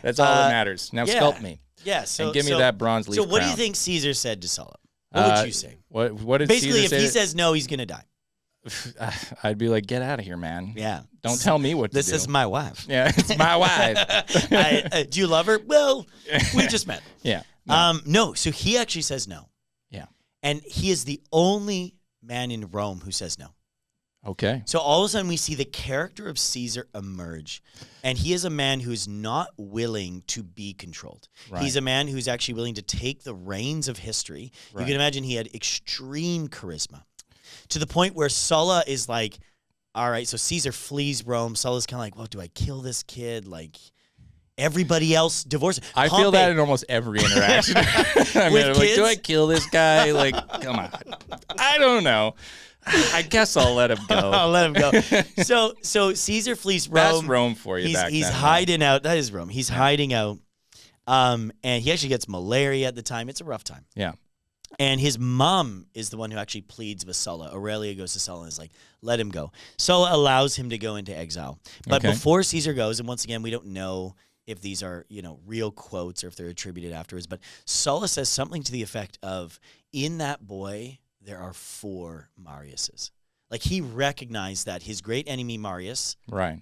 That's all that matters. Now yeah. sculpt me. Yeah. So And give me that bronze leaf So what do you crown. think Caesar said to Sulla? What would you say? What did Basically, Caesar if he say? says no, he's going to die. I'd be like, get out of here, man. Yeah. Don't tell me what to This do. is my wife. Yeah, it's my wife. Do you love her? Well, we just met. Yeah. No. So he actually says no. Yeah. And he is the only man in Rome who says no. Okay. So all of a sudden we see the character of Caesar emerge. And he is a man who is not willing to be controlled. Right. He's a man who's actually willing to take the reins of history. You Right. can imagine he had extreme charisma to the point where Sulla is like, all right, so Caesar flees Rome. Sulla's kind of like, well, do I kill this kid? Like, everybody else divorce. I feel that in almost every interaction. I mean, With I'm like, kids? do I kill this guy? Like, come on. I don't know. I guess I'll let him I'll go. let him go. So Caesar flees Rome. That's Rome for you back He's then. hiding out. That is Rome. He's hiding out. And he actually gets malaria at the time. It's a rough time. Yeah. And his mom is the one who actually pleads with Sulla. Aurelia goes to Sulla and is like, let him go. Sulla allows him to go into exile. But Okay. before Caesar goes, and once again, we don't know if these are, real quotes or if they're attributed afterwards, but Sulla says something to the effect of, in that boy, there are 4 Mariuses. Like, he recognized that his great enemy, Marius, Right.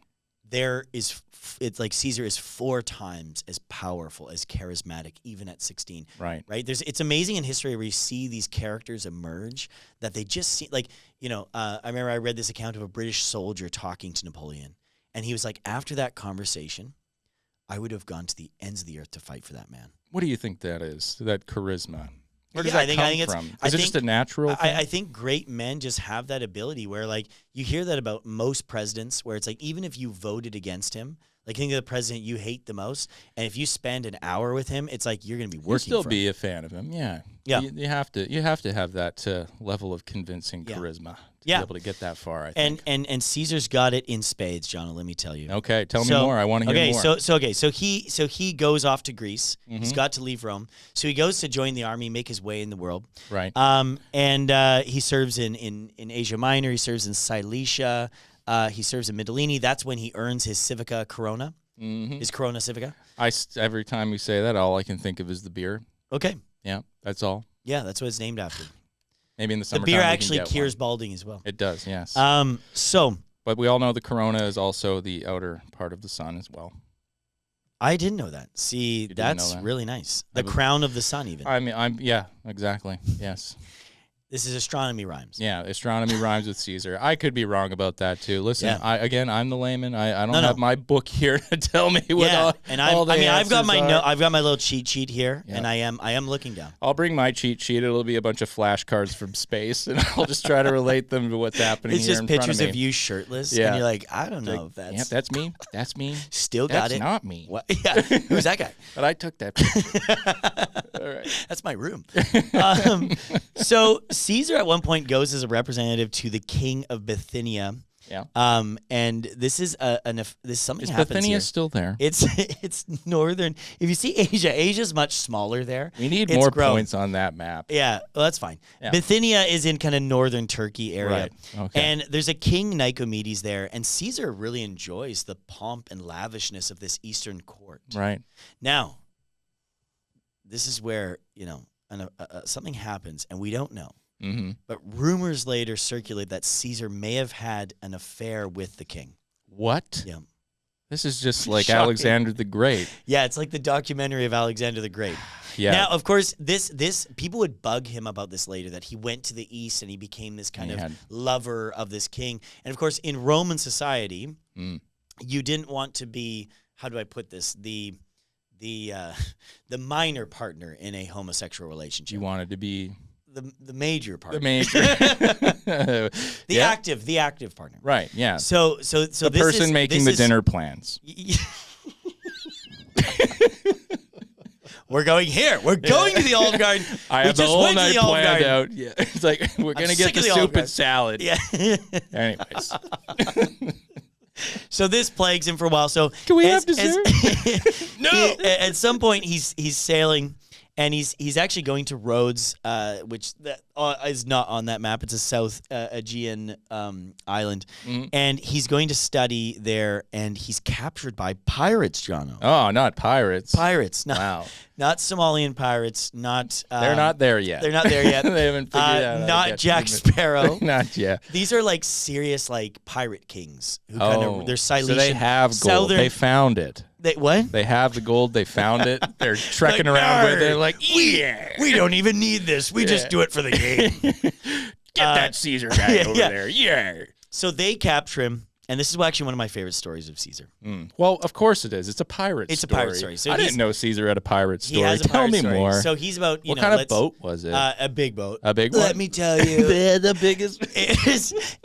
it's like Caesar is 4 times as powerful, as charismatic, even at 16. Right. Right? It's amazing in history where you see these characters emerge that they just seem like, I remember I read this account of a British soldier talking to Napoleon. And he was like, after that conversation, I would have gone to the ends of the earth to fight for that man. What do you think that is? That charisma? Where does Yeah, that I think come it's- from? I Is it think- just a natural thing? I think great men just have that ability where, like, you hear that about most presidents where it's like, even if you voted against him, like, think of the president you hate the most, and if you spend an hour with him, it's like you're going to be You'll working still for be him. a fan of him. Yeah. Yeah. You have to have that level of convincing charisma to be able to get that far. I think. And Caesar's got it in spades, John. Let me tell you. Okay, tell me more. I want to hear more. So he goes off to Greece. He's got to leave Rome. So he goes to join the army, make his way in the world. Right. And he serves in Asia Minor. He serves in Cilicia. He serves in Mytilene. That's when he earns his Civica Corona. His Corona Civica. Every time you say that, all I can think of is the beer. Okay. Yeah, that's all. Yeah, that's what it's named after. Maybe in the The summertime. beer we can actually get cures one. balding as well. It does, yes. But we all know the corona is also the outer part of the sun as well. I didn't know that. See, didn't that's know that? really nice. The crown of the sun, even. Yeah, exactly. Yes. This is astronomy rhymes. Yeah, astronomy rhymes with Caesar. I could be wrong about that too. Listen, Yeah. I'm the layman. I don't have my book here to tell me what all the I've got my answers are. I've got my little cheat sheet here, Yeah. and I am looking down. I'll bring my cheat sheet. It'll be a bunch of flashcards from space, and I'll just try to relate them to what's happening It's here just in front pictures of of me. you shirtless, Yeah. and you're like, I don't know if that's. Yep, that's me. That's me. Still got That's it. not me. What? Yeah, who's that guy? But I took that picture. All right. That's my room. So Caesar at one point goes as a representative to the king of Bithynia. Yeah. And this is something Is happens Bithynia here. still there? It's northern. If you see Asia's much smaller there. We need It's more grown. points on that map. Yeah, well, that's fine. Yeah. Bithynia is in kind of northern Turkey area. Right, okay. And there's a king Nicomedes there, and Caesar really enjoys the pomp and lavishness of this eastern court. Right. Now, this is where, something happens, and we don't know. Mm-hmm. But rumors later circulate that Caesar may have had an affair with the king. What? Yeah. This is just like Shocking. Alexander the Great. Yeah, it's like the documentary of Alexander the Great. Yeah. Now, of course, this people would bug him about this later, that he went to the east and he became this kind of lover of this king. And of course, in Roman society, you didn't want to be, how do I put this, the minor partner in a homosexual relationship. You wanted to be the major partner. the major. the active partner. Right. Yeah. So the person making the dinner plans. We're going here. We're going to the Olive Garden. I We have the just whole went to night the Olive planned Garden. out. Yeah. It's like we're gonna sick get of the the Olive soup Garden. and salad. Yeah. Anyways. So this plagues him for a while. So Can we have dessert? No. At some point, he's sailing, and he's actually going to Rhodes, which is not on that map. It's a South Aegean island, and he's going to study there. And he's captured by pirates, Jono. Oh, not pirates. Pirates, Wow. not Somalian pirates, not. They're not there yet. They're not there yet. They haven't figured out how to Not get Jack to Sparrow. Not yet. These are like serious like pirate kings who kind of they're Silesian. So they have gold. Southern, They found it. what? They have the gold. They found it. They're trekking around with it. Like, we don't even need this. We just do it for the game. Get that Caesar guy over yeah. there. Yeah. So they capture him, and this is actually one of my favorite stories of Caesar. Well, of course it is. It's a pirate It's story. a pirate story. So I didn't know Caesar had a pirate He story. has a Tell pirate me story. more. So he's about what kind of boat was it? A big boat. A big one? Let me tell you, the biggest.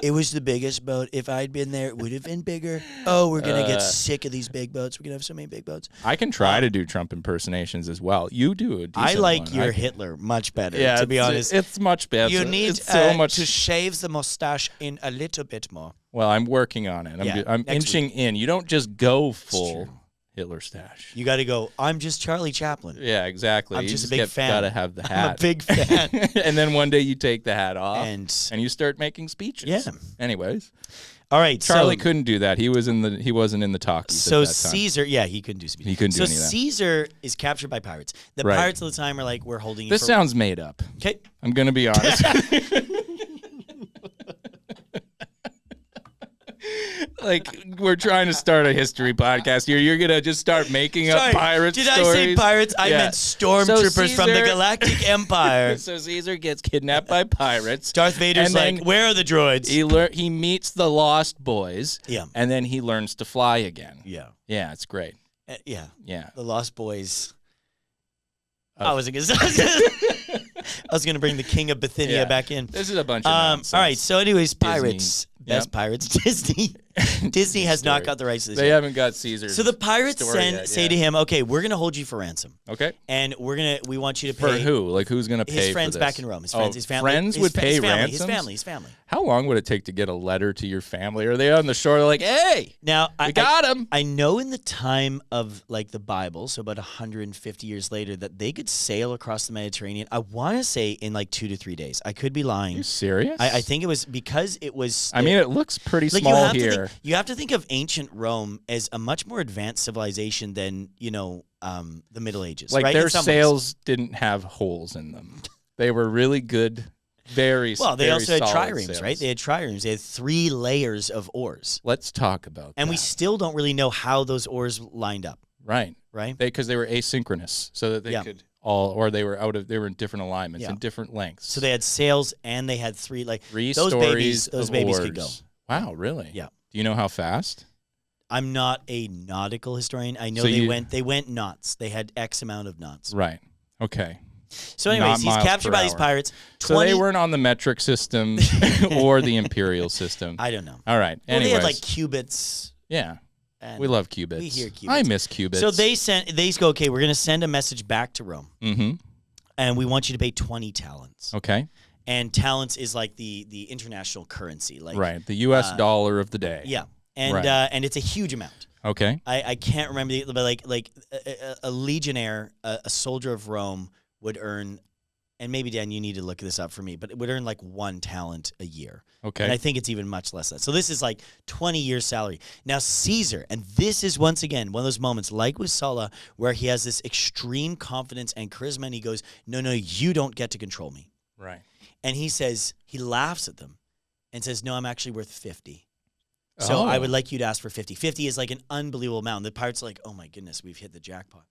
it was the biggest boat. If I'd been there, it would have been bigger. Oh, we're gonna get sick of these big boats. We're gonna have so many big boats. I can try to do Trump impersonations as well. You do a decent I like one. your Hitler much better. Yeah, to be honest, it's much better. you need it's so much. to shave the mustache in a little bit more. Well, I'm working on it. I'm next inching in. You don't just go full Hitler stash. You got to go. I'm just Charlie Chaplin. Yeah, exactly. I'm you just a big fan. Gotta have the I'm hat. a big fan. And then one day you take the hat off And- you start making speeches. Yeah. Anyways, All right, Charlie so, couldn't do that. He wasn't in the talkies So at that time. Caesar, he couldn't do speech. He couldn't do any of that. Caesar is captured by pirates. The Right. pirates at the time are like, we're holding you. This for... sounds made up. Okay. I'm gonna be honest. Like, we're trying to start a history podcast here. You're gonna just start making up pirate Did stories. I say pirates? I Yeah. meant stormtroopers from the Caesar- Galactic Empire. So Caesar gets kidnapped by pirates. Darth Vader's and like, then where are the droids? he meets the Lost Boys. Yeah. And then he learns to fly again. Yeah. Yeah, it's great. Yeah. Yeah. The Lost Boys. Oh. I wasn't gonna I was gonna bring the King of Bithynia Yeah. back in. This is a bunch of nonsense. All right. So, anyways, pirates, Disney. best Yep. pirates, Disney. Disney has not story. got the rights to this They yet. haven't got Caesar's. So the pirates story say to him, okay, we're going to hold you for ransom. Okay. And we want you to For pay. who? Like, who's going to pay His friends for this? back in Rome. His friends, his family. Friends his would pay his family, ransoms? His family. How long would it take to get a letter to your family? Are they on the shore? They're like, hey, Now, we got him. I know in the time of like the Bible, so about 150 years later, that they could sail across the Mediterranean. I want to say in like 2 to 3 days. I could be lying. Are you serious? I think it was because it was. I mean, it looks pretty like small you have here. To think, you have to think of ancient Rome as a much more advanced civilization than the Middle Ages. Like right? their In some ways. sails didn't have holes in them. They were really good, very Well, they very also had solid triremes, sails. right? They had triremes. They had 3 layers of oars, Let's talk about and that. we still don't really know how those oars lined up. Right. Right? Because they were asynchronous, so that they Yeah. could or they were in different alignments Yeah. and different lengths. So they had sails, and they had 3 three those stories babies. Those of babies oars. could go. Wow, really? Yeah. Do you know how fast? I'm not a nautical historian. I know So they went knots. They had X amount of knots. Right. Okay. So, anyways, Not he's miles captured per by these hour. pirates. So they weren't on the metric system or the imperial system. I don't know. All right. Well, Anyways. they had like cubits. yeah. And We love qubits. We hear qubits. I miss qubits. So they go, okay, we're going to send a message back to Rome, Mm-hmm. and we want you to pay 20 talents. Okay. And talents is like the international currency, like Right. The U.S. dollar of the day. Yeah, and Right. And it's a huge amount. Okay. I can't remember but like a legionnaire, a soldier of Rome would earn, and maybe Dan, you need to look this up for me, but it would earn like 1 talent a year. Okay. And I think it's even much less than that. So this is like 20 years salary. Now Caesar, and this is once again one of those moments like with Sulla where he has this extreme confidence and charisma, and he goes, no, you don't get to control me. Right. And he laughs at them and says, no, I'm actually worth 50. So I would like you to ask for 50. 50 is like an unbelievable amount. The pirates are like, oh my goodness, we've hit the jackpot.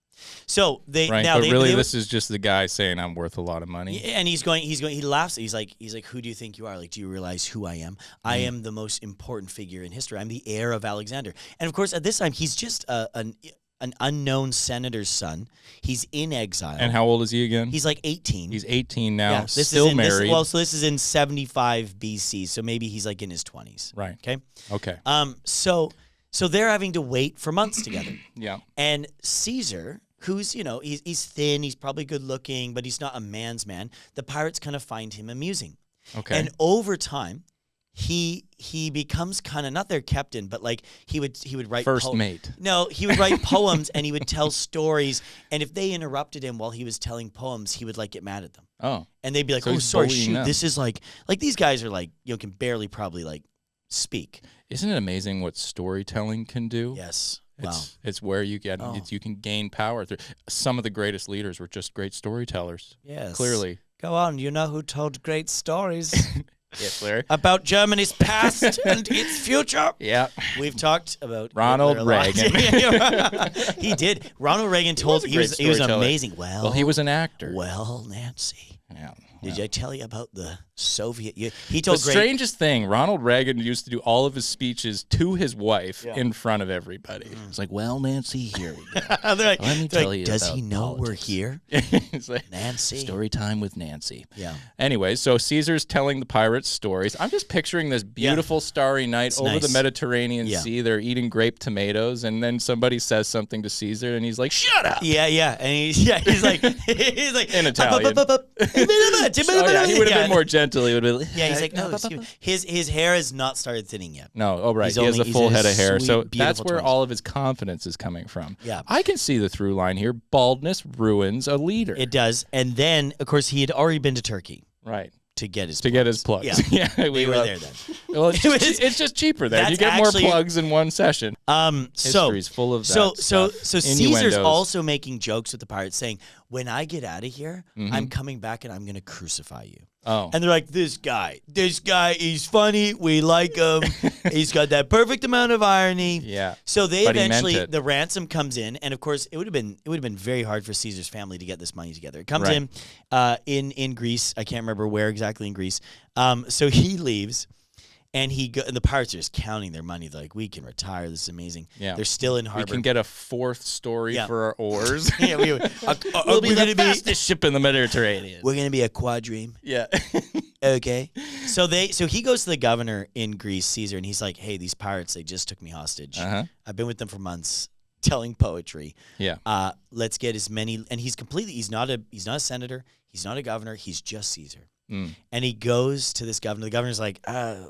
So Right. But really, this is just the guy saying I'm worth a lot of money. and he laughs. He's like, who do you think you are? Like, do you realize who I am? I am the most important figure in history. I'm the heir of Alexander. And of course, at this time, he's just an unknown senator's son. He's in exile. And how old is he again? He's like 18. He's 18 now, Yeah, this still is married. So this is in 75 BC. So maybe he's like in his 20s. Right. Okay. Okay. So they're having to wait for months together. Yeah. And Caesar, who's, he's thin, he's probably good looking, but he's not a man's man. The pirates kind of find him amusing. Okay. And over time, he becomes kind of not their captain, but like he would write First mate. No, he would write poems and he would tell stories. And if they interrupted him while he was telling poems, he would like get mad at them. Oh. And they'd be like, So "Oh, he's sorry, bullying shoot, them. this is like these guys are like can barely probably like speak." Isn't it amazing what storytelling can do? Yes. Wow. It's where you get Oh. you can gain power through. Some of the greatest leaders were just great storytellers. Yes. Clearly. Go on. You know who told great stories Hitler. about Germany's past and its future? Yeah. We've talked about Ronald Hitler a lot. Reagan. He did. Ronald Reagan told was a he was great storyteller. amazing. Well, he was an actor. Well, Nancy, Yeah. did I tell you about the Soviet? He The told great. strangest thing, Ronald Reagan used to do all of his speeches to his wife Yeah. in front of everybody. It's like, well, Nancy, here we go. They're like, Let me they're tell like, you does about he know politics." we're here, It's like, Nancy? story time with Nancy. Yeah. Anyway, so Caesar's telling the pirates stories. I'm just picturing this beautiful starry night It's over nice. the Mediterranean Yeah. Sea. They're eating grape tomatoes, and then somebody says something to Caesar, and he's like, "Shut up!" Yeah, and he's like In Italian. Oh, yeah, he would have been more gentle. He would have been. Yeah, he's like, no, excuse me. His hair has not started thinning yet. No, oh right, He's he has a only- full he's head a of hair, sweet, so that's beautiful where 20s. all of his confidence is coming from. Yeah. I can see the through line here: baldness ruins a leader. It does, and then of course he had already been to Turkey right to get his plugs. Yeah, yeah, we were love- there then. Well, it's it's just cheaper there. You That's get more actually- plugs in one session. So History's full of that so stuff. Caesar's Innuendos. also making jokes with the pirates, saying, "When I get out of here, Mm-hmm. I'm coming back and I'm going to crucify you." Oh, And they're like, this guy, he's funny. We like him. He's got that perfect amount of irony. yeah. So they But he meant eventually, it. the ransom comes in, and of course, it would have been very hard for Caesar's family to get this money together. It comes Right. in Greece. I can't remember where exactly in Greece. So he leaves, And and the pirates are just counting their money. They're like, we can retire. This is amazing. Yeah. They're still in harbor. We can get a 4th story Yeah. for our oars. Yeah, we'll be the fastest ship in the Mediterranean. We're gonna be a quadrime. Yeah. Okay. So he goes to the governor in Greece, Caesar, and he's like, hey, these pirates, they just took me hostage. Uh-huh. I've been with them for months, telling poetry. Yeah. Let's get as many. And he's not a senator. He's not a governor. He's just Caesar. And he goes to this governor. The governor's like,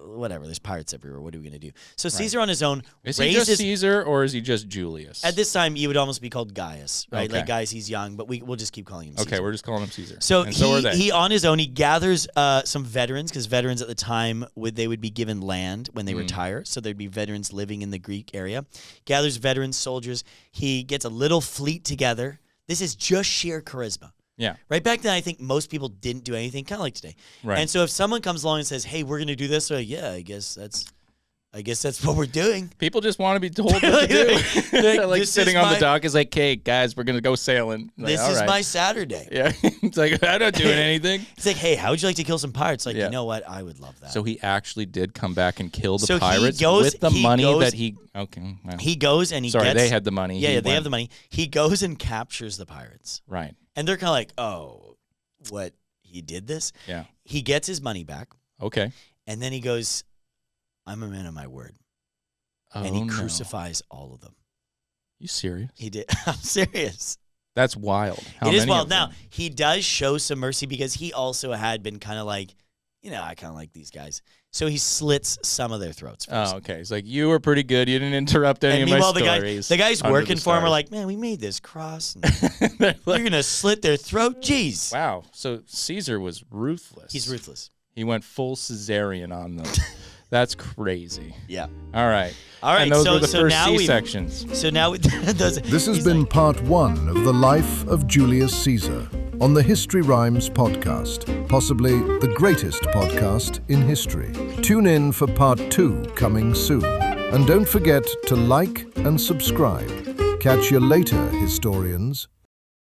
whatever. There's pirates everywhere. What are we going to do? So Caesar on his own Is he just Caesar or is he just Julius? At this time, he would almost be called Gaius, right? Okay. Like Gaius, he's young, but we'll just keep calling him Caesar. Okay, we're just calling him Caesar. So and so are they. he on his own, he gathers some veterans, because veterans at the time, they would be given land when they retire. So there'd be veterans living in the Greek area. Gathers veterans, soldiers. He gets a little fleet together. This is just sheer charisma. Yeah. Right back then, I think most people didn't do anything, kind of like today. Right. And so if someone comes along and says, "Hey, we're going to do this," they're like, yeah, I guess that's what we're doing. People just want to be told what to do. They're like sitting on the dock is like, "Hey guys, we're gonna go sailing." Like, this is my Saturday. Yeah. It's like, I'm not doing anything. It's like, hey, how would you like to kill some pirates? Like, Yeah. you know what? I would love that. So he actually did come back and kill the So he pirates goes- with the he money goes- that he. Okay. Well. he goes and he Sorry, gets. they had the money. Yeah, He they went- have the money. He goes and captures the pirates, Right. and they're kind of like, oh, what? He did this? Yeah. He gets his money back, Okay. and then he goes, I'm a man of my word. Oh, And he no. crucifies all of them. You serious? He did. I'm serious. That's wild. How It is many wild. of Now, them? he does show some mercy because he also had been kind of like, I kind of like these guys. So he slits some of their throats first. Oh, okay. It's like, you were pretty good. You didn't interrupt any And of my meanwhile, stories. the guys under working the for him are stars. like, man, we made this cross. And They're you're like, going to slit their throat? Jeez. wow. So Caesar was ruthless. He's ruthless. He went full Caesarian on them. That's crazy. Yeah. All right. All right. And those so, were the so first now C-sections. So now This has been part 1 of the life of Julius Caesar on the History Rhymes podcast, possibly the greatest podcast in history. Tune in for part 2 coming soon. And don't forget to like and subscribe. Catch you later, historians.